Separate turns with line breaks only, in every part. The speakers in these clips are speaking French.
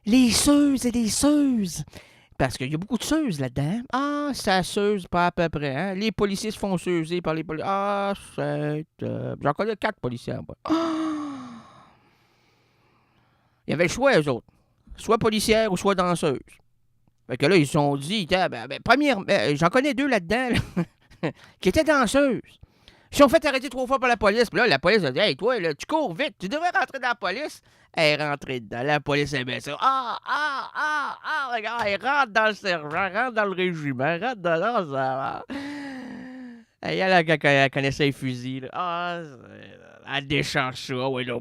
Les seuses et les seuses. Parce qu'il y a beaucoup de seuses là-dedans. Ah, ça seuse pas à peu près. Hein? Les policiers se font seuser par les policiers. Ah, c'est... J'en connais 4 policiers. Moi. Ah! Il y avait le choix, eux autres. Soit policière ou soit danseuse. Fait que là, ils se sont dit, première, j'en connais 2 là-dedans là, qui étaient danseuses. Ils se sont fait arrêter 3 fois par la police. Puis là, la police a dit, hey, toi, là, tu cours vite, tu devrais rentrer dans la police. Elle est rentrée dedans. La police aimait ça. Regarde, elle rentre dans le sergent, rentre dans le régiment, rentre dans ça. Elle, elle connaissait les fusils. Là. Ah, elle décharge ça. Ouais, là. Hein,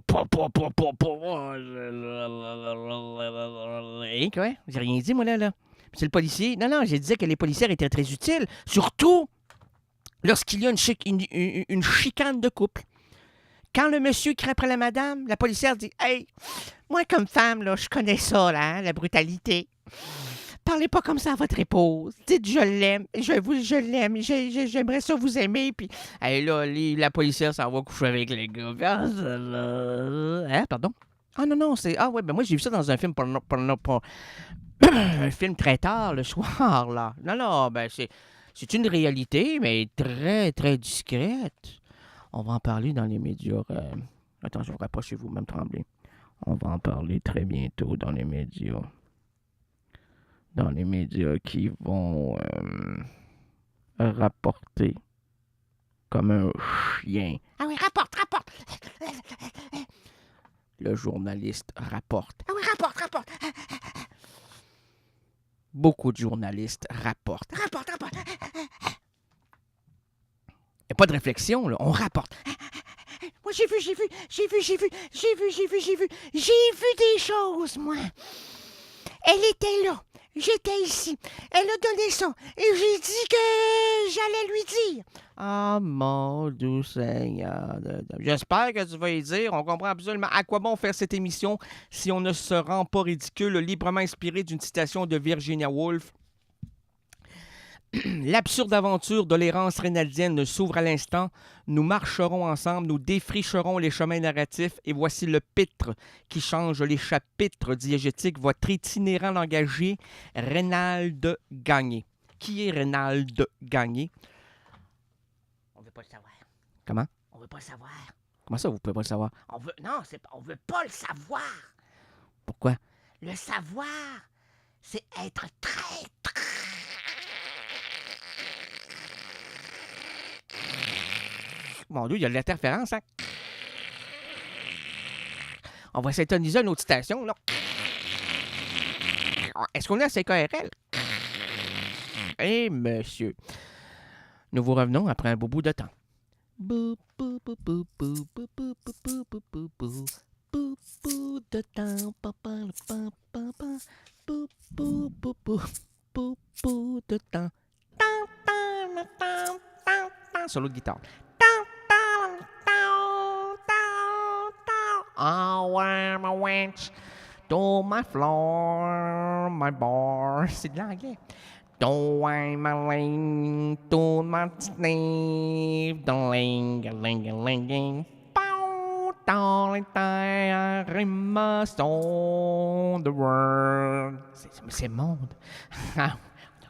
quoi? J'ai rien dit, moi, là. C'est le policier. Non, j'ai dit que les policières étaient très utiles. Surtout lorsqu'il y a une chicane de couple. Quand le monsieur crie après la madame, la policière dit « Hey, moi, comme femme, là, je connais ça, là, hein, la brutalité. Parlez pas comme ça à votre épouse. Dites je l'aime. Je l'aime. J'aimerais ça vous aimer. » Puis, hey, là, la policière s'en va coucher avec les gars. Hein, pardon? Ah non, c'est... Ah ouais, ben moi, j'ai vu ça dans un film un film très tard le soir, là. Non, ben c'est une réalité, mais très, très discrète. On va en parler dans les médias. Attends, je vous rapproche chez vous, même Tremblay. On va en parler très bientôt dans les médias. Dans les médias qui vont rapporter comme un chien. Ah oui, rapporte! Le journaliste rapporte. Ah oui, rapporte! Beaucoup de journalistes rapportent. Rapporte! Il n'y a pas de réflexion, là. On rapporte. Moi, j'ai vu des choses, moi. Elle était là. J'étais ici. Elle a donné ça. Et j'ai dit que j'allais lui dire. Ah, mon doux Seigneur. J'espère que tu vas y dire. On comprend absolument à quoi bon faire cette émission si on ne se rend pas ridicule, librement inspiré d'une citation de Virginia Woolf. L'absurde aventure de l'errance rénaldienne s'ouvre à l'instant. Nous marcherons ensemble, nous défricherons les chemins narratifs et voici le pitre qui change les chapitres diégétiques, votre itinérant langagier, Reynald Gagné. Qui est Reynald Gagné? On veut pas le savoir. Comment? On veut pas le savoir. Comment ça, vous pouvez pas le savoir? On veut pas le savoir. Pourquoi? Le savoir, c'est être très, très... Mon Dieu, il y a de l'interférence, hein? On va s'intoniser une autre station, là. Est-ce qu'on est à CKRL? Eh, monsieur. Nous vous revenons après un beau bout de temps. Bout de temps, bout de temps. Solo de guitare. Oh, I'm a wench to my floor, my bar. C'est de l'anglais. Don't I'm a lane to my sleeve, the ling. Pow, darling, I must on the world. C'est monde. On a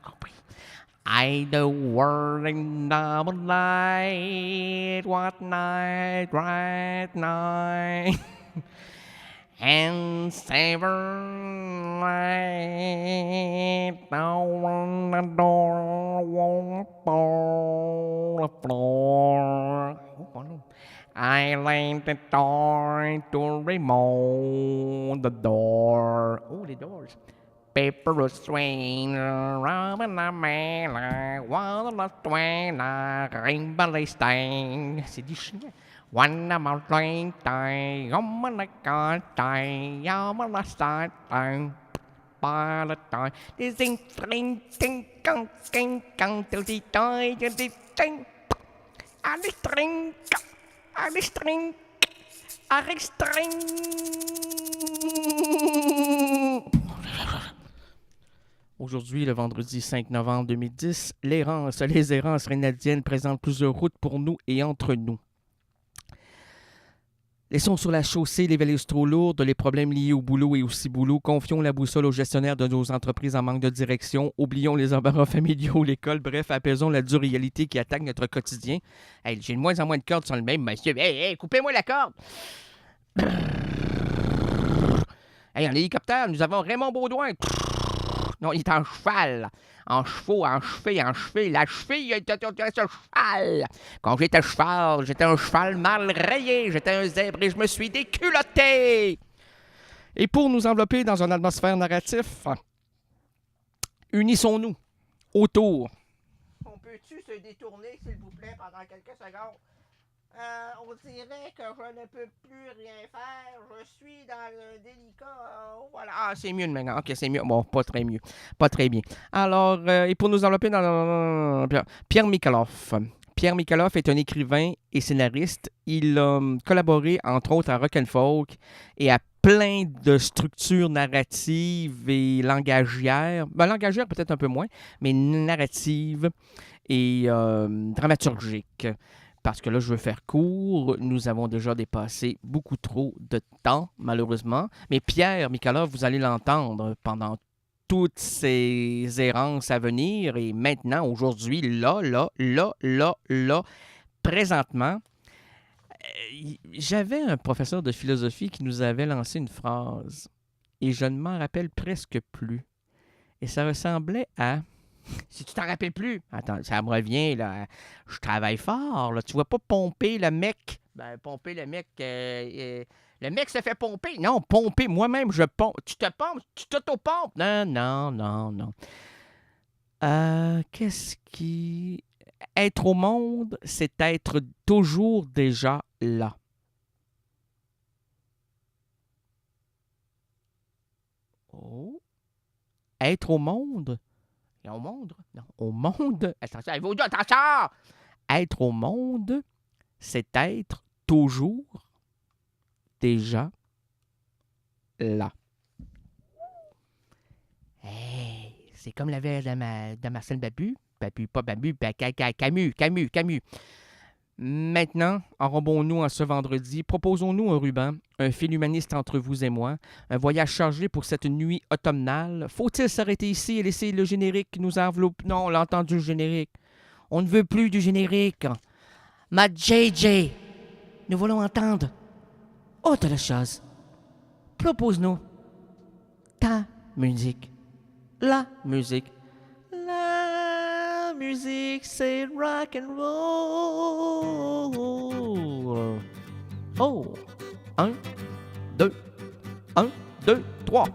compris. I the world in double light, what night, right night. And savor light on the door, won't fall the floor. I laid the door to remove the door. Oh, the doors. Paper strain, Robin a man, one of twain, rainbow stain. C'est du chien. One of my train time, on the car time, yum on the start time, by the time, this thing, Aujourd'hui, le vendredi 5 novembre 2010, les errances rénadiennes présentent plusieurs routes pour nous et entre nous. Laissons sur la chaussée les valises trop lourdes, les problèmes liés au boulot et au ciboulot. Confions la boussole aux gestionnaires de nos entreprises en manque de direction. Oublions les embarras familiaux, l'école. Bref, apaisons la dure réalité qui attaque notre quotidien. Hey, j'ai de moins en moins de cordes sur le même, monsieur. Hey, coupez-moi la corde! Hey, en hélicoptère, nous avons Raymond Baudouin. Non, il est en cheval. En chevaux, en cheville. La cheville était un cheval. Quand j'étais un cheval mal rayé. J'étais un zèbre et je me suis déculotté. Et pour nous envelopper dans une atmosphère narratif, unissons-nous autour. On peut-tu se détourner, s'il vous plaît, pendant quelques secondes? On dirait que je ne peux plus rien faire. Je suis dans le délicat. Voilà. Ah, c'est mieux maintenant. OK, c'est mieux. Bon, pas très mieux. Pas très bien. Alors, et pour nous envelopper dans Pierre Mikaloff. Pierre Mikaloff est un écrivain et scénariste. Il a collaboré, entre autres, à Rock and Folk et à plein de structures narratives et langagières. Langagières, peut-être un peu moins, mais narratives et dramaturgiques. Parce que là, je veux faire court. Nous avons déjà dépassé beaucoup trop de temps, malheureusement. Mais Pierre Mikaloff, vous allez l'entendre pendant toutes ces errances à venir. Et maintenant, aujourd'hui, là, présentement, j'avais un professeur de philosophie qui nous avait lancé une phrase. Et je ne m'en rappelle presque plus. Et ça ressemblait à... Si tu t'en rappelles plus, attends, ça me revient, là. Je travaille fort, là. Tu vois pas pomper le mec. Pomper le mec. Le mec se fait pomper. Non, pomper, moi-même, je pompe. Tu te pompes, tu t'auto-pompes. Non. Qu'est-ce qui. Être au monde, c'est être toujours déjà là. Oh. Être au monde? Au monde? Non, au monde. Attention, attention! Être au monde, c'est être toujours déjà là. Hey, c'est comme la vers de Marcel Camus. Camus. Maintenant, enrobons-nous en ce vendredi. Proposons-nous un ruban, un fil humaniste entre vous et moi, un voyage chargé pour cette nuit automnale. Faut-il s'arrêter ici et laisser le générique nous enveloppe? Non, on l'a entendu, le générique. On ne veut plus du générique. Ma JJ, nous voulons entendre autre chose. Propose-nous ta musique. La musique. La musique, c'est rock and roll. Oh, 1, 2, 3.